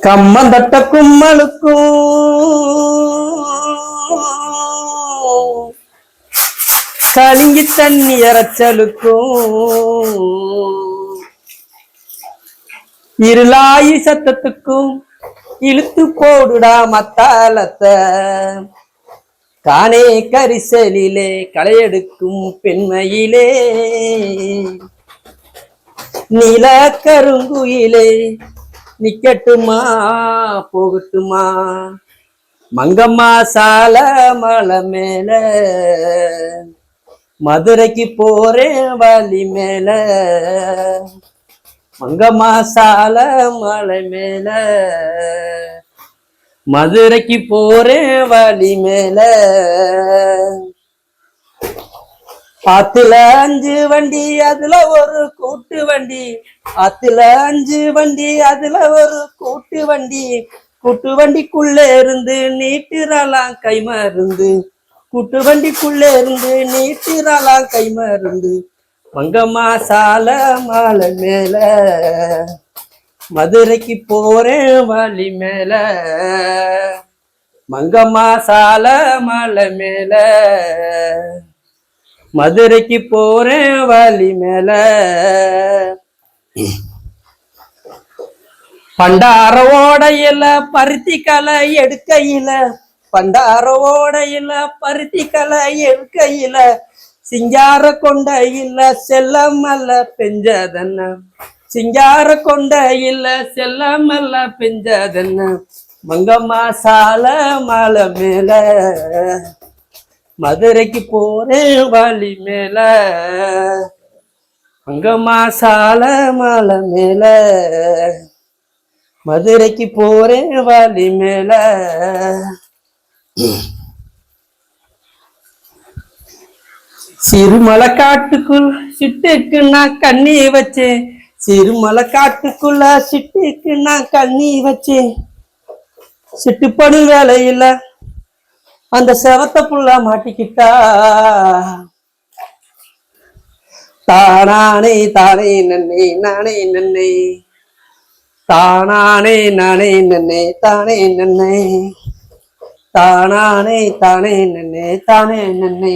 கம்மந்தட்ட கும்மலுக்கும் கலிங்கி தண்ணி இறைச்சலுக்கும் இருளாயி சத்தத்துக்கும் இழுத்து போடுடா மத்தாலத்தை காணே கரிசலிலே களையெடுக்கும் பெண்மையிலே நீல கருங்குயிலே நிக்கட்டுமா போகட்டுமா மங்கம்மா சால மலை மேல மதுரைக்கு போறேன் வழி மேல மங்கம்மா சால மலை மேல மதுரைக்கு போறேன் வழி மேல ஆத்துல 5 வண்டி அதுல ஒரு கூட்டு வண்டி ஆத்துல 5 வண்டி அதுல ஒரு கூட்டு வண்டிக்குள்ள இருந்து நீட்டுறாலாம் கைமருந்து கூட்டு வண்டிக்குள்ள இருந்து நீட்டுறாலாம் கைமருந்து மங்கம்மா சால மாலை மேல மதுரைக்கு போறேன் வழி மேல மங்கம்மா சால மாலை மேல மதுரைக்கு போறேன் வழி மேல பண்டார ஓடையில பருத்தி களை எடுக்கையில பண்டார ஓடையில பருத்தி களை எடுக்கையில சிங்கார கொண்டையில செல்லமல்ல பெஞ்சதன்ன சிங்கார கொண்டையில செல்லமல்ல பெஞ்சதன்ன மங்கம்மா சால மலை மேல மதுரைக்கு போறேன் வழி மேல மங்கம்மா சால மலை மேல மதுரைக்கு போறேன் வழி மேல சிறுமலை காட்டுக்குள் சிட்டுக்கு நான் கண்ணி வச்சேன் சிறுமலை காட்டுக்குள்ள சிட்டுக்கு நான் கண்ணி வச்சேன் சிட்டுப்படு வேலையில அந்த செவத்த புள்ள மாட்டிக்கிட்டா தானானே தானே நன்னே நானே நன்னே தானானே நானே நன்னே தானே நன்னே தானானே தானே நன்னே தானே நன்னே